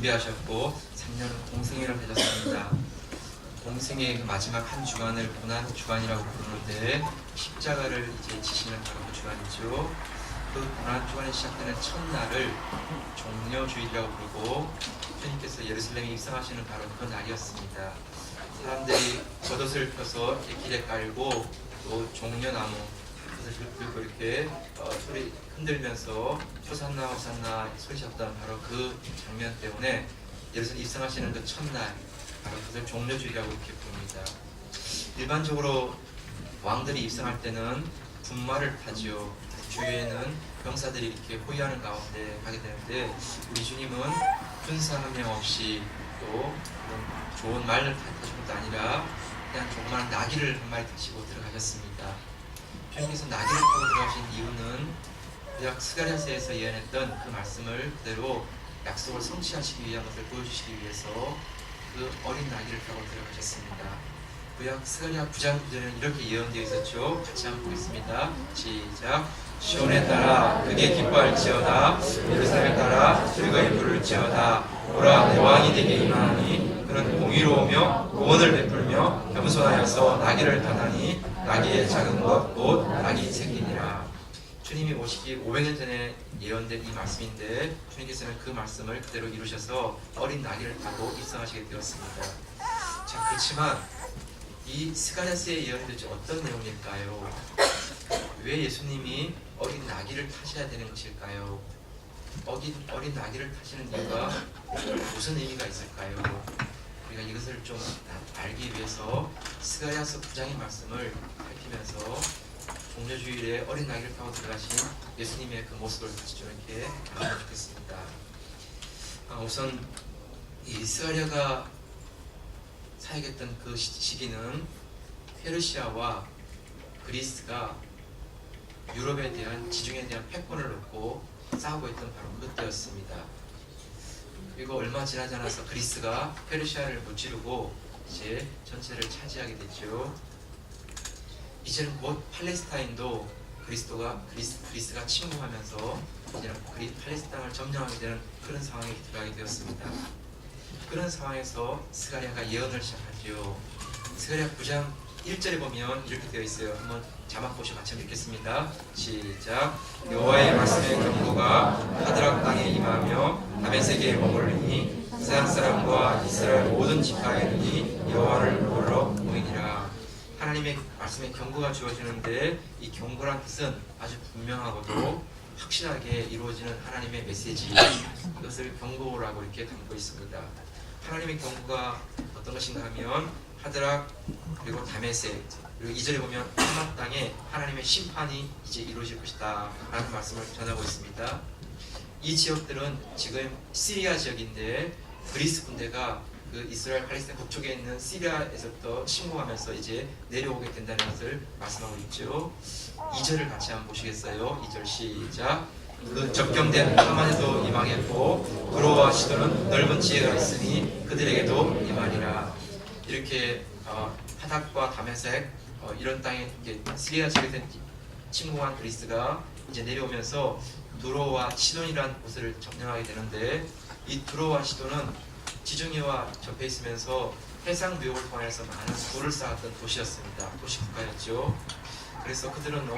준비하셨고 3년은 공생애를 맺었습니다. 공생의 그 마지막 한 주간을 고난 주간이라고 부르는데 십자가를 이제 지시는 바로 그 주간이죠. 그 고난 주간이 시작되는 첫날을 종려주일이라고 부르고 주님께서 예루살렘에 입성하시는 바로 그 날이었습니다. 사람들이 겉옷을 펴서 길에 깔고 또 종려나무 그것을 들고 이렇게 소리 흔들면서 호산나 호산나 소리쳤던 바로 그 장면 때문에 예루살렘 입성하시는 그 첫날 바로 그것을 종려주일이라고 이렇게 부릅니다. 일반적으로 왕들이 입성할 때는 분마를 타지요. 주위에는 병사들이 이렇게 호위하는 가운데 가게 되는데 우리 주님은 군사함령 없이 또 좋은 말을 타신 것도 아니라 그냥 조그마한 나귀를 한 마리 타시고 들어가셨습니다. 주님께서 나귀를 타고 들어가신 이유는 구약 스가랴서에서 예언했던 그 말씀을 그대로 약속을 성취하시기 위한 것을 보여주시기 위해서 그 어린 나귀를 타고 들어가셨습니다. 구약 스가랴 9장 9절에는 이렇게 예언되어 있었죠. 같이 한번 보겠습니다. 시작. 시온에 따라 크게 기뻐할지어다. 예루살렘에 따라 즐거이 부를지어다. 보라, 내 왕이 내게 임하니 그는 공의로우며 구원을 베풀며 겸손하여서 나귀를 타다니 나귀의 작은 것 곧 나귀 새끼니라. 주님이 오시기 500년 전에 예언된 이 말씀인데 주님께서는 그 말씀을 그대로 이루셔서 어린 나귀를 타고 입성하시게 되었습니다. 자, 그렇지만 이 스가랴서의 예언이 도대체 어떤 내용일까요? 왜 예수님이 어린 나귀를 타셔야 되는 것일까요? 어린 나귀를 타시는 이유가 무슨 의미가 있을까요? 우리가 이것을 좀 알기 위해서 스가랴서 9장의 말씀을 살피면서 종려주일에 어린 나귀를 타고 들어가신 예수님의 그 모습을 다시 좀 이렇게 알아보면 좋겠습니다. 우선 이 스가랴가 사역했던 그 시기는 페르시아와 그리스가 유럽에 대한 지중해에 대한 패권을 놓고 싸우고 있던 바로 그때였습니다. 그리고 얼마 지나지 않아서 그리스가 페르시아를 무찌르고 이제 전체를 차지하게 됐죠. 이제는 곧 팔레스타인도 그리스가 침공하면서 이제는 팔레스타인 땅을 점령하게 되는 그런 상황에 들어가게 되었습니다. 그런 상황에서 스가랴가 예언을 시작하죠. 스가랴 9장 1절에 보면 이렇게 되어 있어요. 한번 자막 보시고 같이 읽겠습니다. 시작. 여호와의 말씀의 경고가 하드락 땅에 임하며 다메섹에 머물리니 이스라엘 사람과 이스라엘 모든 지파에 이르니 여호와를 불러 모이니라. 하나님의 말씀의 경고가 주어지는데 이 경고란 뜻은 아주 분명하고도 확실하게 이루어지는 하나님의 메시지, 이것을 경고라고 이렇게 담고 있습니다. 하나님의 경고가 어떤 것인가 하면 하드락 그리고 다메섹 그리고 2절에 보면 하맛 땅에 하나님의 심판이 이제 이루어질 것이다 라는 말씀을 전하고 있습니다. 이 지역들은 지금 시리아 지역인데 그리스 군대가 그 이스라엘 팔레스타인 북쪽에 있는 시리아에서부터 침공하면서 이제 내려오게 된다는 것을 말씀하고 있죠. 2절을 같이 한번 보시겠어요? 2절 시작. 그 적경된 하만에도 임하겠고 두로와 시도는 넓은 지혜가 있으니 그들에게도 임하리라. 이렇게 하닥과 다메섹 이런 땅에 시리아 지역에 침공한 그리스가 이제 내려오면서 두로와 시돈이라는 곳을 점령하게 되는데 이 두로와 시돈은 지중해와 접해 있으면서 해상 무역을 통해서 많은 부를 쌓았던 도시였습니다. 도시 국가였죠. 그래서 그들은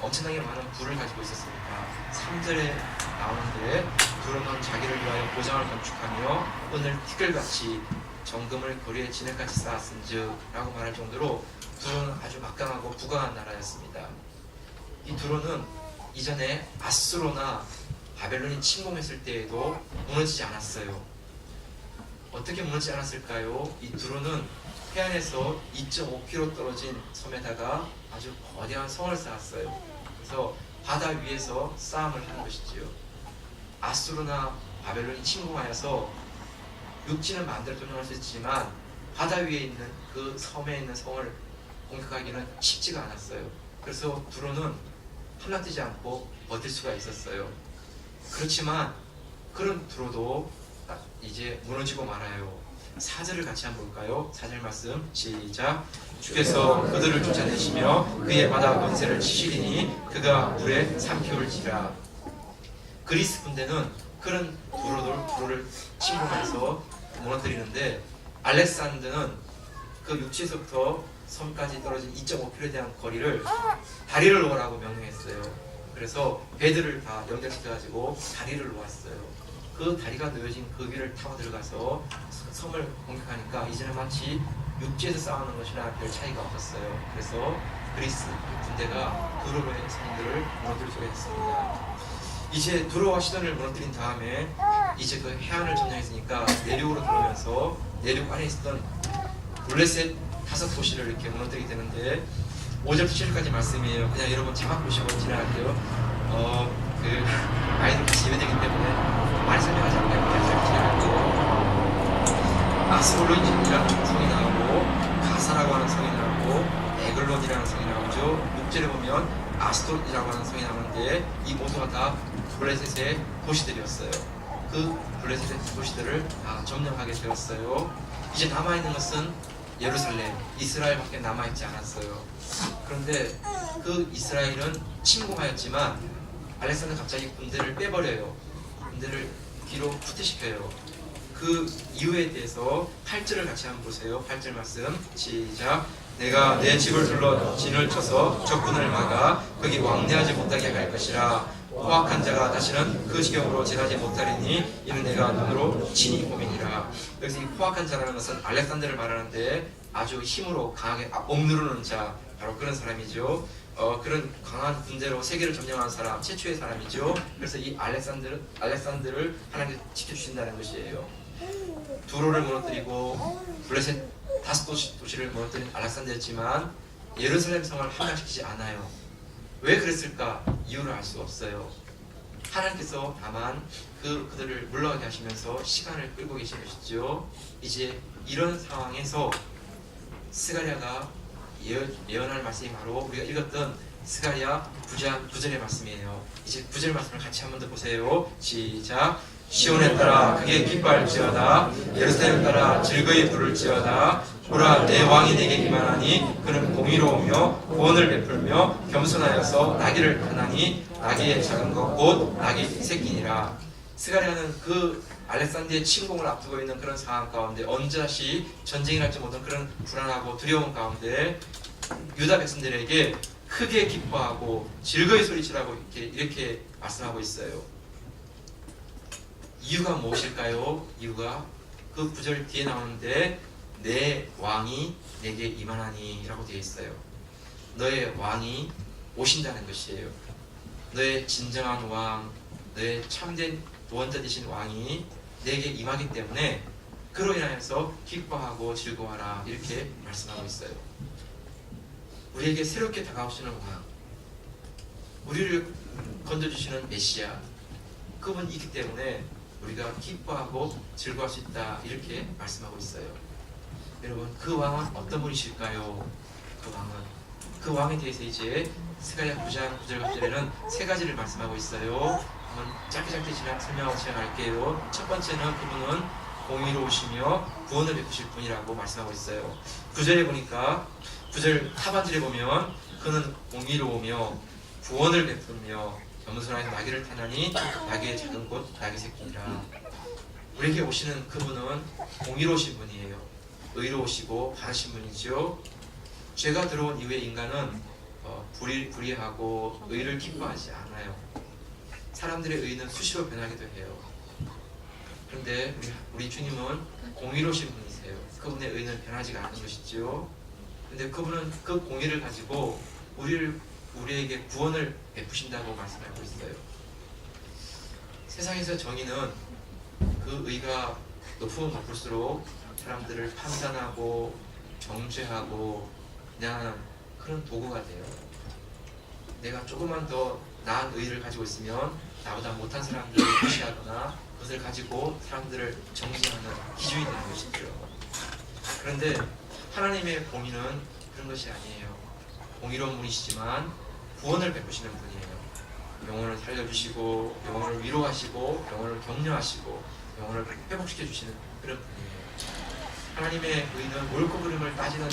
엄청나게 많은 부를 가지고 있었습니다. 3절에 나오는데 두로는 자기를 위하여 보장을 건축하며 은을 티끌같이 정금을 거리에 진흙같이 쌓았은즉 라고 말할 정도로 두로는 아주 막강하고 부강한 나라였습니다. 이 두로는 이전에 아수르나 바벨론이 침공했을 때에도 무너지지 않았어요. 어떻게 무너지지 않았을까요? 이 두로는 해안에서 2.5km 떨어진 섬에다가 아주 거대한 성을 쌓았어요. 그래서 바다 위에서 싸움을 하는 것이지요. 아수르나 바벨론이 침공하여서 육지는 마음대로 점령할 수 있지만 바다 위에 있는 그 섬에 있는 성을 공격하기는 쉽지가 않았어요. 그래서 두로는 한라뜨지 않고 버틸 수가 있었어요. 그렇지만 그런 두로도 이제 무너지고 말아요. 4절을 같이 한번 볼까요? 4절 말씀 시작. 주께서 그들을 쫓아내시며 그의 바다 권세를 치시리니 그가 물에 삼키울지라. 그리스 군대는 그런 도로를 침공해서 무너뜨리는데, 알렉산더는 그 육지에서부터 섬까지 떨어진 2.5km에 대한 거리를 다리를 놓으라고 명령했어요. 그래서 배들을 다 연결시켜가지고 다리를 놓았어요. 그 다리가 놓여진 그 위를 타고 들어가서 섬을 공격하니까 이제는 마치 육지에서 싸우는 것이나 별 차이가 없었어요. 그래서 그리스 군대가 두로의 성들을 무너뜨릴 수가 있습니다. 이제 두로와 시돈을 무너뜨린 다음에 이제 그 해안을 점령했으니까 내륙으로 들어오면서 내륙 안에 있었던 블레셋 5도시를 이렇게 무너뜨리게 되는데, 5절부터 7절까지 말씀이에요. 그냥 여러분 자막 보시고 지나갈게요. 아이들 같이 예배되기 때문에 많이 설명하지 않나요? 그냥 지나갈게요. 아스볼론이라는 성이 나오고, 가사라고 하는 성이 나오고, 에글론이라는 성이 나오죠. 6절에 보면 아스돗이라고 하는 성이 나오는데, 이 모두가 다 블레셋의 도시들이었어요. 그 블레셋의 도시들을 다 점령하게 되었어요. 이제 남아있는 것은 예루살렘, 이스라엘밖에 남아있지 않았어요. 그런데 그 이스라엘은 침공하였지만 알렉산더 갑자기 군대를 빼버려요. 군대를 뒤로 후퇴시켜요. 그 이유에 대해서 8절을 같이 한번 보세요. 8절 말씀 시작. 내가 내 집을 둘러 진을 쳐서 적군을 막아 거기 왕래하지 못하게 할 것이라. 포악한 자가 다시는 그 지경으로 지나지 못하리니 이는 내가 눈으로 친히 보이니라. 여기서 이 포악한 자라는 것은 알렉산더를 말하는데, 아주 힘으로 강하게 억누르는 자, 바로 그런 사람이죠. 그런 강한 군대로 세계를 점령한 사람, 최초의 사람이죠. 그래서 이 알렉산더를 하나님께서 지켜주신다는 것이에요. 두로를 무너뜨리고 블레셋 5도시를 무너뜨린 알렉산더였지만 예루살렘 성을 함락시키지 않아요. 왜 그랬을까? 이유를 알 수 없어요. 하나님께서 다만 그들을 물러가게 하시면서 시간을 끌고 계신 것이죠. 이제 이런 상황에서 스가랴가 예언할 말씀이 바로 우리가 읽었던 스가랴 9절의 말씀이에요. 이제 9절 말씀을 같이 한 번 더 보세요. 시작. 시온에 따라 크게 기뻐할지어다. 예루살렘에 따라 즐거이 부를지어다. 보라, 내 왕이 내게 임하나니 그는 공의로우며 구원을 베풀며 겸손하여서 나귀를 타나니 나귀의 작은 것 곧 나귀 새끼니라. 스가랴는 그 알렉산더의 침공을 앞두고 있는 그런 상황 가운데, 언제 다시 전쟁이 날지 모르는 그런 불안하고 두려움 가운데 유다 백성들에게 크게 기뻐하고 즐거이 소리치라고 이렇게 말씀하고 있어요. 이유가 무엇일까요? 이유가 그 9절 뒤에 나오는데, 내 왕이 내게 임하나니 라고 되어 있어요. 너의 왕이 오신다는 것이에요. 너의 진정한 왕, 너의 참된 구원자 되신 왕이 내게 임하기 때문에 그로 인하여서 기뻐하고 즐거워하라, 이렇게 말씀하고 있어요. 우리에게 새롭게 다가오시는 왕, 우리를 건져주시는 메시아, 그분이 있기 때문에 우리가 기뻐하고 즐거워할 수 있다, 이렇게 말씀하고 있어요. 여러분, 그 왕은 어떤 분이실까요? 그 왕에 대해서 이제 스가랴 9장 9절 9절에는 세 가지를 말씀하고 있어요. 한번 짧게 설명하고 시작할게요. 첫 번째는 그분은 공의로우시며 구원을 베푸실 분이라고 말씀하고 있어요. 9절에 보니까 9절 하반절에 보면 그는 공의로우며 구원을 베풀며 겸손하여서 나귀를 타나니 나귀의 작은 곳 나귀 새끼니라. 우리에게 오시는 그분은 공의로우신 분이에요. 의로우시고 바르신 분이죠. 죄가 들어온 이후에 인간은 불의하고 의를 기뻐하지 않아요. 사람들의 의는 수시로 변하기도 해요. 그런데 우리 주님은 공의로우신 분이세요. 그분의 의는 변하지가 않는 것이죠. 그런데 그분은 그 공의를 가지고 우리에게 구원을 베푸신다고 말씀하고 있어요. 세상에서 정의는 그 의가 높으면 높을수록 사람들을 판단하고 정죄하고 그냥 그런 도구가 돼요. 내가 조금만 더 나은 의를 가지고 있으면 나보다 못한 사람들을 무시하거나 그것을 가지고 사람들을 정죄하는 기준이 되는 것이죠. 그런데 하나님의 공의는 그런 것이 아니에요. 공의로운 분이시지만 구원을 베푸시는 분이에요. 영혼을 살려주시고 영혼을 위로하시고 영혼을 격려하시고 영혼을 회복시켜 주시는 그런 분이에요. 하나님의 의는 옳고 그름을 따지는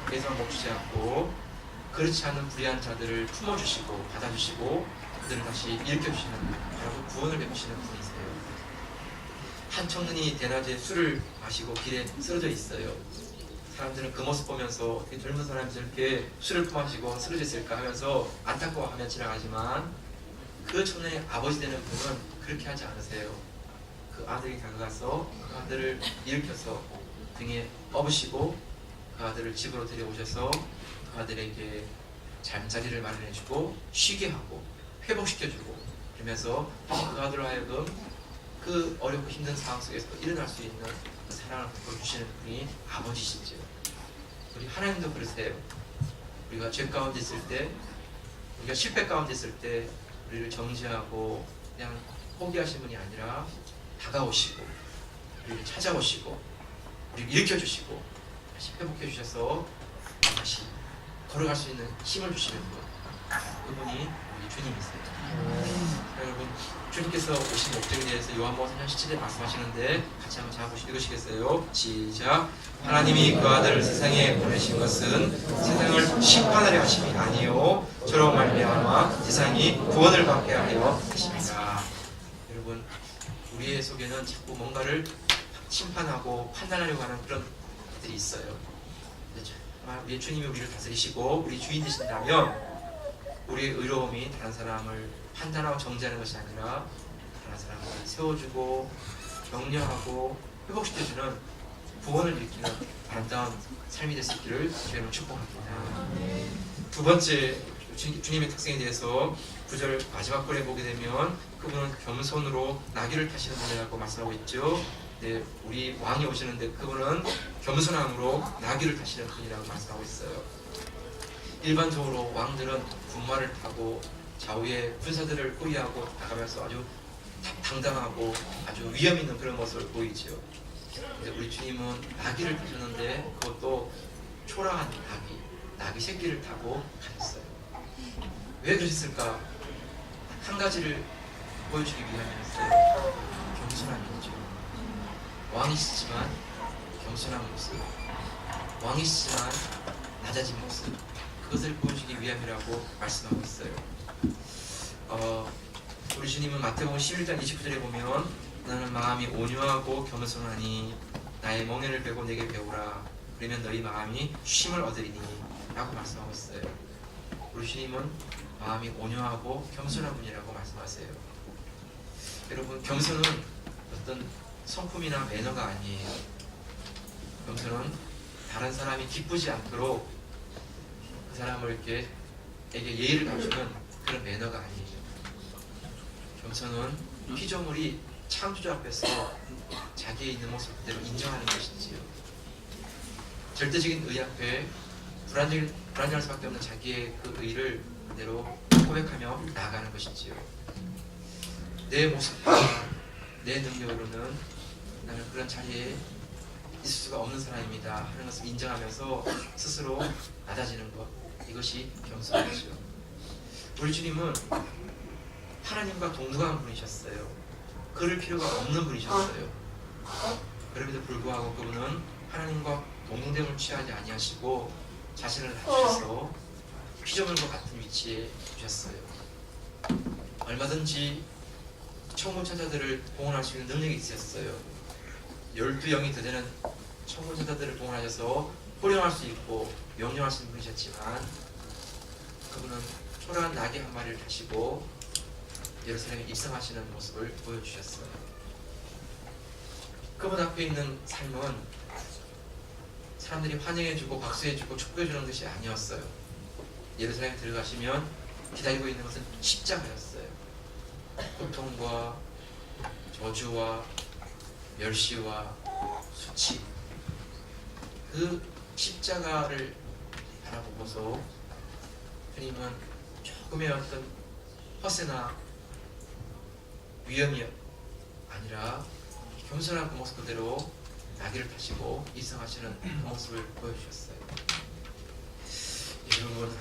것에서 멈추지 않고 그렇지 않은 불의한 자들을 품어주시고 받아주시고 그들을 다시 일으켜주시는 바로 구원을 베푸시는 분이세요. 한 청년이 대낮에 술을 마시고 길에 쓰러져 있어요. 사람들은 그 모습 보면서 젊은 사람이 저렇게 술을 퍼마시고 쓰러져 있을까 하면서 안타까워하며 지나가지만 그 청년의 아버지 되는 분은 그렇게 하지 않으세요. 그 아들이 다가가서 그 아들을 일으켜서 등에 업으시고 그 아들을 집으로 데려오셔서 그 아들에게 잠자리를 마련해주고 쉬게 하고 회복시켜주고 그러면서 그 아들로 하여금 그 어렵고 힘든 상황 속에서 일어날 수 있는 그 사랑을 베풀어주시는 분이 아버지시죠. 우리 하나님도 그러세요. 우리가 죄 가운데 있을 때, 우리가 실패 가운데 있을 때 우리를 정죄하고 그냥 포기하신 분이 아니라 다가오시고 우리를 찾아오시고 우리를 일으켜주시고 다시 회복해주셔서 다시 걸어갈 수 있는 힘을 주시는 분, 그분이 우리 주님이세요. 여러분, 주님께서 오신 목적에 대해서 요한복음 3장 17절에 말씀하시는데 같이 한번 잘 읽으시겠어요? 시작. 하나님이 그 아들을 세상에 보내신 것은 세상을 심판하려 하심이 아니요 저로 말미암아 세상이 구원을 받게 하려 하심이라. 여러분, 우리의 속에는 자꾸 뭔가를 심판하고 판단하려고 하는 그런 것들이 있어요. 우리 주님이 우리를 다스리시고 우리 주인 되신다면 우리의 의로움이 다른 사람을 판단하고 정죄하는 것이 아니라 다른 사람을 세워주고 격려하고 회복시켜주는 구원을 일으키는 아름다운 삶이 될 수 있기를 주님으로 축복합니다. 두 번째 주님의 특성에 대해서 9절 마지막 절에 보게 되면 그분은 겸손으로 나귀를 타시는 분이라고 말씀하고 있죠. 네, 우리 왕이 오시는데 그분은 겸손함으로 나귀를 타시는 분이라고 말씀하고 있어요. 일반적으로 왕들은 군마를 타고 좌우에 군사들을 호위하고 나가면서 아주 당당하고 아주 위험 있는 그런 모습을 보이죠. 근데 우리 주님은 나귀를 타셨는데 그것도 초라한 나귀 새끼를 타고 가셨어요. 왜 그러셨을까? 한 가지를 보여주기 위함이었어요. 겸손함이죠. 왕이시지만 겸손한 모습, 왕이시지만 낮아진 모습, 그것을 보여주기 위함이라고 말씀하고 있어요. 우리 주님은 마태복음 11장 29절에 보면 나는 마음이 온유하고 겸손하니 나의 멍에를 베고 내게 배우라 그러면 너희 마음이 쉼을 얻으리니 라고 말씀하고 있어요. 우리 주님은 마음이 온유하고 겸손한 분이라고 말씀하세요. 여러분, 겸손은 어떤 성품이나 매너가 아니에요. 겸손은 다른 사람이 기쁘지 않도록 그 사람을 이렇게 예의를 갖추는 그런 매너가 아니에요. 겸손은 피조물이 창조주 앞에서 자기의 있는 모습 그대로 인정하는 것이지요. 절대적인 의 앞에 불안정할 수밖에 없는 자기의 그 의를 그대로 고백하며 나아가는 것이지요. 내 모습과 내 능력으로는 나는 그런 자리에 있을 수가 없는 사람입니다 하는 것을 인정하면서 스스로 낮아지는 것, 이것이 겸손이죠. 우리 주님은 하나님과 동등한 분이셨어요. 그럴 필요가 없는 분이셨어요. 그럼에도 불구하고 그분은 하나님과 동등됨을 취하지 아니하시고 자신을 낮추셔서 피조물과 같은 위치에 두셨어요. 얼마든지 천군 천사들을 동원할 수 있는 능력이 있었어요. 12영이 더 되는 천군 천사들을 동원하셔서 호령할 수 있고 명령할 수 있는 분이셨지만 그분은 초라한 나귀 한 마리를 타시고 예루살렘에 입성하시는 모습을 보여주셨어요. 그분 앞에 있는 삶은 사람들이 환영해주고 박수해주고 축복해주는 것이 아니었어요. 예루살렘에 들어가시면 기다리고 있는 것은 십자가였어요. 고통과 저주와 멸시와 수치, 그 십자가를 바라보고서 주님은 조금의 어떤 허세나 위험이 아니라 겸손한 그 모습 그대로 나귀를 타시고 입성하시는 그 모습을 보여주셨어요. 여러분,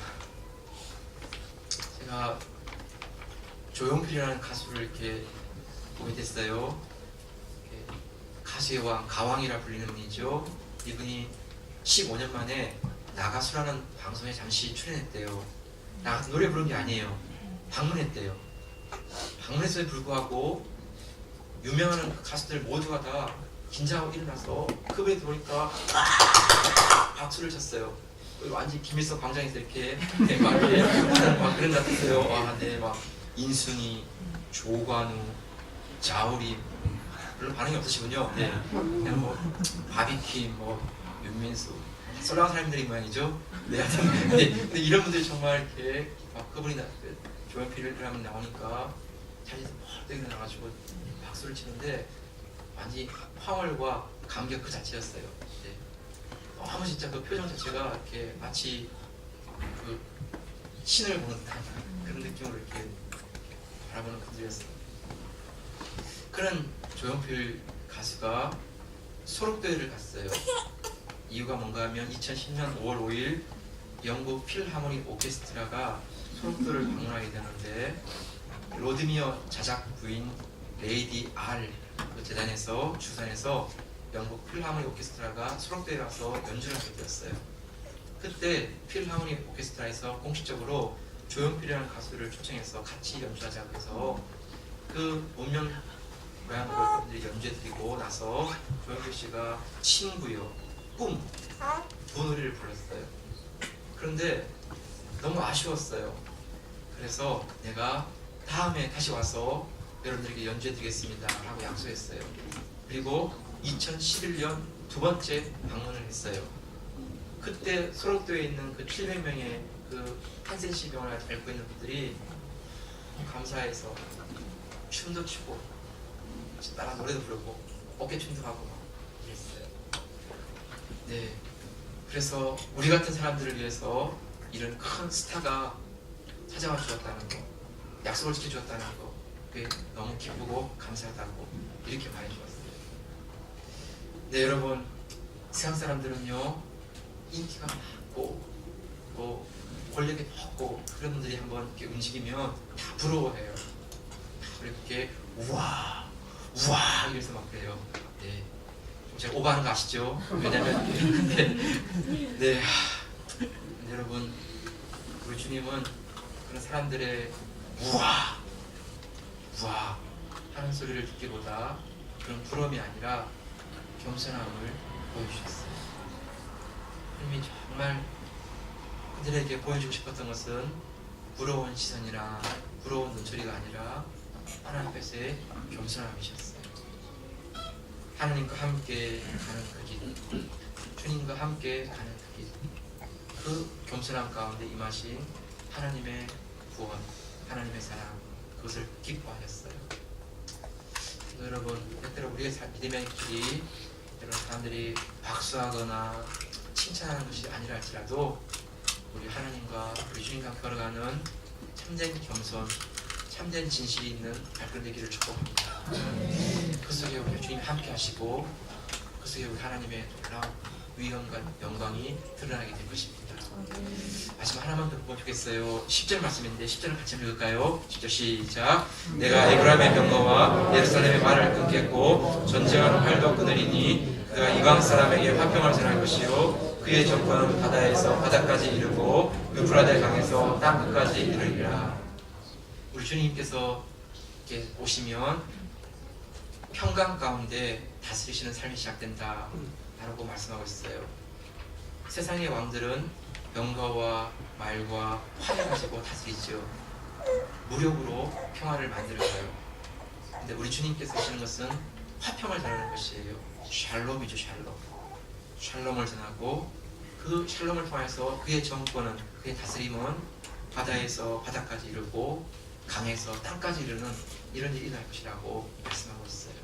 제가 조용필이라는 가수를 이렇게 보게 됐어요. 가수의 왕, 가왕이라 불리는 분이죠. 이분이 15년 만에 나가수라는 방송에 잠시 출연했대요. 노래 부른 게 아니에요. 방문했대요. 방문했음에 불구하고 유명한 가수들 모두가 다 긴장하고 일어나서 그 무대에 들어오니까 박수를 쳤어요. 완전 김일성 광장에서 이렇게 막 그런 것 같았어요. 네, 막 인순이, 조관우, 자우림 별로 반응이 없으시군요. 네, 그냥 뭐 바비킴, 뭐 윤민수 썰렁한 사람들이 모양이죠. 네, 하여튼 근데 이런 분들이 정말 이렇게 막 그분이 조용필이라면 나오니까 자리에서 벌떡 일어나가지고 박수를 치는데 완전히 황홀과 감격 그 자체였어요. 네. 너무 진짜 그 표정 자체가 이렇게 마치 그 신을 보는 듯한 그런 느낌으로 이렇게 바라보는 분들이었어요. 그런 조용필 가수가 소록교회를 갔어요. 이유가 뭔가 하면 2010년 5월 5일 영국 필하모닉 오케스트라가 소록교를 방문하게 되는데 로드미어 자작 부인 레이디 R 그 재단에서 주산해서 영국 필하모닉 오케스트라가 소록교회에 가서 연주를 하게 되었어요. 그때 필하모닉 오케스트라에서 공식적으로 조용필이라는 가수를 초청해서 같이 연주하자고 해서 그 운명 모양으로 분들이 연주해드리고 나서 조용필 씨가 친구요, 꿈 두 노래를 불렀어요. 그런데 너무 아쉬웠어요. 그래서 내가 다음에 다시 와서 여러분들에게 연주해드리겠습니다 라고 약속했어요. 그리고 2011년 두 번째 방문을 했어요. 그때 소록도에 있는 그 700명의 그 한센시 병을 앓고 있는 분들이 감사해서 춤도 추고 따라 노래도 부르고 어깨춤도 하고 막 이랬어요. 네, 그래서 우리 같은 사람들을 위해서 이런 큰 스타가 찾아와 주었다는 거, 약속을 지켜주었다는 거, 그게 너무 기쁘고 감사하다고 이렇게 말해주었어요. 네, 여러분, 세상 사람들은요 인기가 많고 또 권력이 높고 그런 분들이 한번 이렇게 움직이면 다 부러워해요. 이렇게 우와 우와 이래서 막 그래요. 네, 좀 제가 오버하는 거 아시죠? 왜냐면 네, 여러분, 우리 주님은 그런 사람들의 우와 우와 하는 소리를 듣기보다 그런 부러움이 아니라 겸손함을 보여주셨어요. 하나님이 정말 그들에게 보여주고 싶었던 것은 부러운 시선이나 부러운 눈초리가 아니라 하나님 앞에서의 겸손함이셨어요. 하나님과 함께 가는 그 길, 주님과 함께 가는 그 길, 그 겸손함 가운데 임하신 하나님의 구원, 하나님의 사랑, 그것을 기뻐하셨어요. 여러분, 때때로 우리의 믿음의 길이 여러 사람들이 박수하거나 칭찬하는 것이 아니라 할지라도 우리 하나님과 우리 주님과 걸어가는 참된 겸손, 참된 진실이 있는 발걸음의 길을 축복합니다. 그 속에 우리 주님 함께 하시고 그 속에 우리 하나님의 놀라운 위엄과 영광이 드러나게 될 것입니다. 마지막 하나만 더 보면 좋겠어요. 10절 말씀인데 10절을 같이 읽을까요? 10절 시작. 내가 에브라임의 병거와 예루살렘의 말을 끊겠고 전쟁하는 활도 끊으리니 그가 이방 사람에게 화평을 전할 것이요 그의 정권은 바다에서 바다까지 이르고 유프라데 강에서 땅 끝까지 이르리라. 우리 주님께서 이렇게 오시면 평강 가운데 다스리시는 삶이 시작된다 라고 말씀하고 있어요. 세상의 왕들은 병거와 말과 활을 가지고 다스리죠. 무력으로 평화를 만들어요. 근데 우리 주님께서 하시는 것은 화평을 전하는 것이에요. 샬롬이죠. 샬롬을 전하고 그 샬롬을 통해서 그의 정권은, 그의 다스림은 바다에서 바다까지 이르고 강에서 땅까지 이르는 이런 일이 날 것이라고 말씀하고 있어요.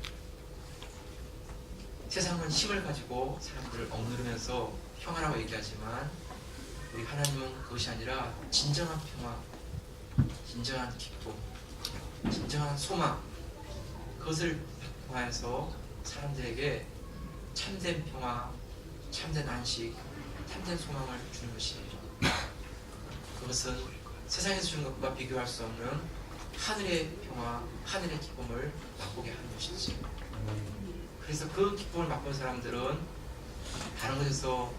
세상은 힘을 가지고 사람들을 억누르면서 평화라고 얘기하지만 우리 하나님은 그것이 아니라 진정한 평화, 진정한 기쁨, 진정한 소망, 그것을 통하여서 사람들에게 참된 평화, 참된 안식, 참된 소망을 주는 것이에요. 그것은 세상에서 주는 것과 비교할 수 없는 하늘의 평화, 하늘의 기쁨을 맛보게 하는 것이지. 그래서 그 기쁨을 맛본 사람들은 다른 곳에서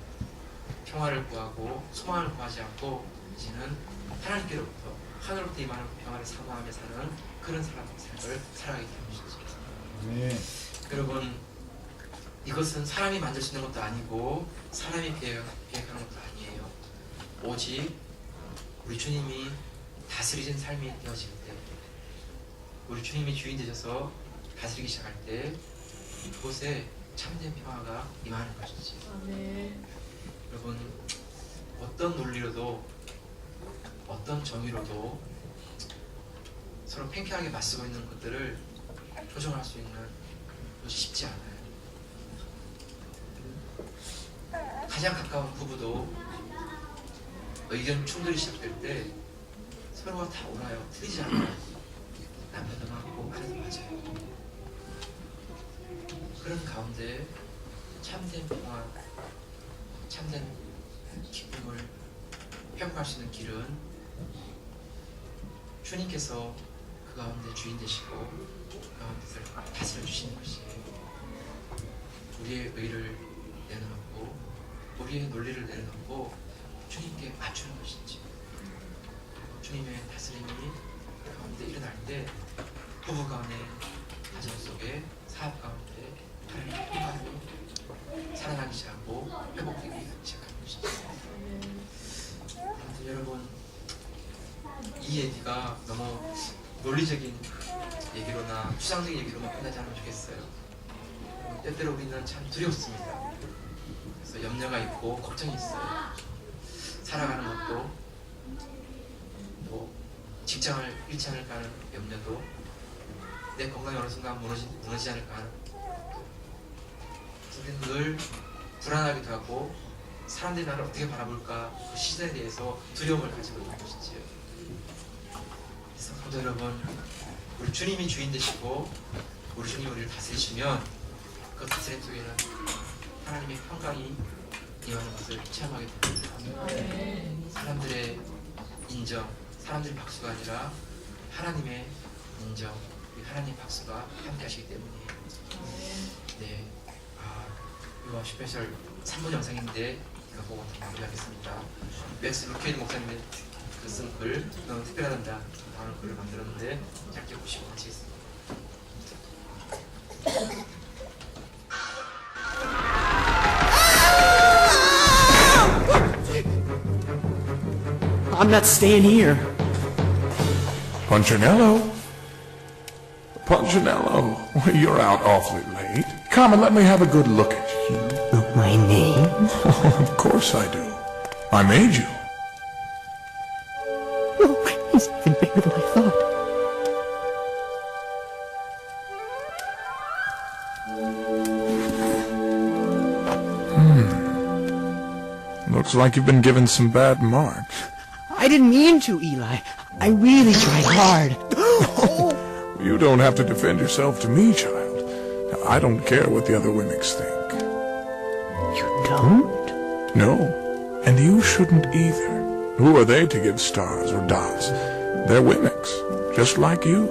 평화를 구하고 소망을 구하지 않고 이제는 하나님께로부터 하늘로부터 임하는 평화를 사모하며 사는 그런 삶을 살아가게 되는 것이죠. 네. 여러분, 이것은 사람이 만들 수 있는 것도 아니고 사람이 계획하는 것도 아니에요. 오직 우리 주님이 다스리신 삶이 되어질 때, 우리 주님이 주인 되셔서 다스리기 시작할 때 그곳에 참된 평화가 임하는 것이지. 여러분, 어떤 논리로도 어떤 정의로도 서로 팽팽하게 맞서고 있는 것들을 조정할 수 있는 것이 쉽지 않아요. 가장 가까운 부부도 의견 충돌이 시작될 때 서로가 다 옳아요. 틀리지 않아요. 남편도 맞고 아내도 맞아요. 그런 가운데 참된 평화, 참된 기쁨을 회복할 수 있는 길은 주님께서 그 가운데 주인 되시고 그 가운데서 다스려 주시는 것이에요. 우리의 의를 내려놓고 우리의 논리를 내려놓고 주님께 맞추는 것이지. 주님의 다스림이 그 가운데 일어날 때 부부 간의 가정 속에 사업 가운데 하나님의 평화로 살아나기 시작하고 회복되기 시작하는 것이죠. 여러분, 이 얘기가 너무 논리적인 얘기로나 추상적인 얘기로만 끝나지 않으면 좋겠어요. 때때로 우리는 참 두렵습니다. 그래서 염려가 있고 걱정이 있어요. 살아가는 것도, 또 직장을 잃지 않을까 하는 염려도, 내 건강이 어느 순간 무너지지 않을까 하는, 우리는 늘 불안하기도 하고 사람들이 나를 어떻게 바라볼까, 그 시대에 대해서 두려움을 가지고 있는 것이지요. 그래서 성도 여러분, 우리 주님이 주인 되시고 우리 주님이 우리를 다스리시면 그 다스림 속에는 하나님의 평강이 임하는 것을 체험하게 됩니다. 사람들의 인정, 사람들의 박수가 아니라 하나님의 인정, 하나님의 박수가 함께 하시기 때문이에요. 네, 이거 스페셜 3분 영상인데 이거 보고 마무리하겠습니다. 맥스 루케인 목사님의 그 쓴 글, 너무 특별하단다 하는 글을 만들었는데 짧게 보시고 마치겠습니다. I'm not staying here. Punchinello? Punchinello, you're out awfully late. Come and let me have a good look at you. Oh, my name? Of course I do. I made you. Oh, he's even bigger than I thought. Looks like you've been given some bad marks. I didn't mean to, Eli. I really tried hard. You don't have to defend yourself to me, child. I don't care what the other Wemmicks think. You don't? No, and you shouldn't either. Who are they to give stars or dots? They're Wemmicks, just like you.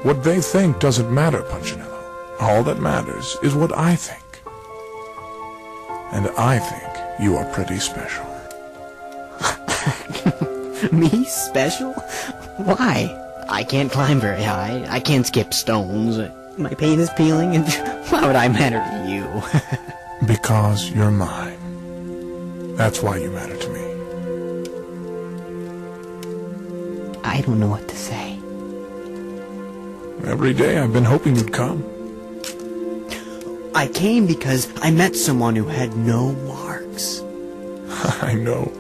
What they think doesn't matter, Punchinello. All that matters is what I think. And I think you are pretty special. Me special? Why? I can't climb very high. I can't skip stones. My paint is peeling, and why would I matter to you? Because you're mine. That's why you matter to me. I don't know what to say. Every day I've been hoping you'd come. I came because I met someone who had no marks. I know.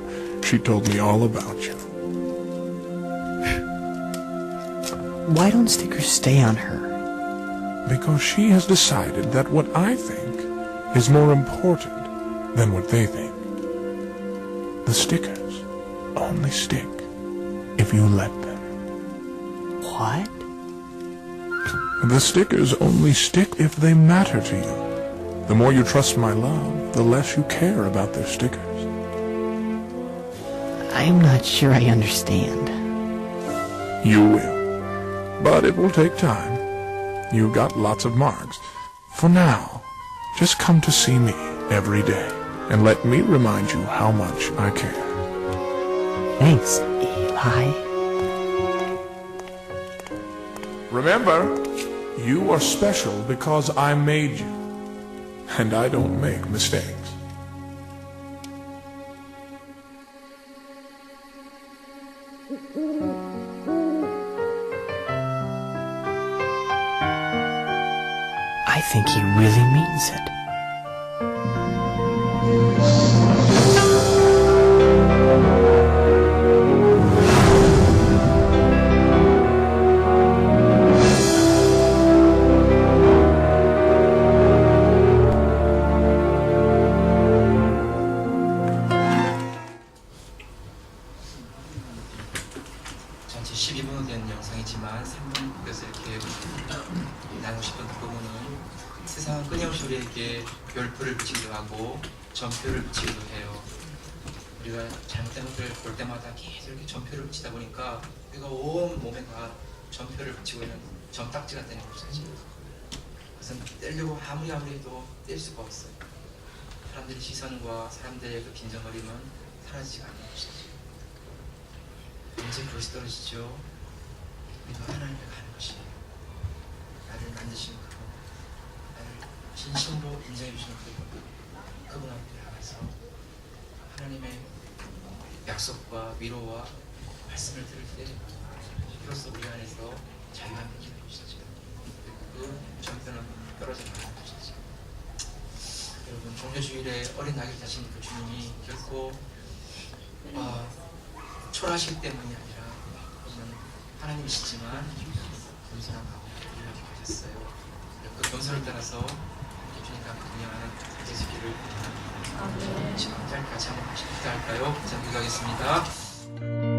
She told me all about you. Why don't stickers stay on her? Because she has decided that what I think is more important than what they think. The stickers only stick if you let them. What? The stickers only stick if they matter to you. The more you trust my love, the less you care about their stickers. I'm not sure I understand. You will. But it will take time. You've got lots of marks. For now, just come to see me every day and let me remind you how much I care. Thanks, high? Remember, you are special because I made you, and I don't make mistakes. I think he really means it. 전체 12분으로 된 영상이지만 3분께서 이렇게 나누고 싶은 부분은 세상은 끊임없이 우리에게 별표를 붙이기도 하고 점표를 붙이기도 해요. 우리가 잘못된 것들을 볼 때마다 계속 이렇게 점표를 붙이다 보니까 우리가 온 몸에 다 점표를 붙이고 있는 점딱지가 되는 것이지. 그것은 떼려고 아무리 해도 뗄 수가 없어요. 사람들의 시선과 사람들의 그 빈정거림은 사라지지가 않는 것이지. 언제 그것이 떨어지죠? 우리도 하나님께 가는 것이에요. 나를 만드신 그분, 나를 진심으로 인정해 주시는 그분 앞에 나가서 하나님의 약속과 위로와 말씀을 들을 때 비로소 우리 안에서 자유가 생기는 것이죠. 그 정표는 떨어져 나가는 것이죠. 여러분, 종려주일에 어린 아기 자신 그 주님이 결코 초라하시기 때문이 아니라 그분은 하나님이시지만 겸손한 마음으로 이렇게 하셨어요. 그 겸손을 따라서 주님과 분양하는 예수기를 지금 짧게 같이 한번 기도할까요? 자, 기도하겠습니다.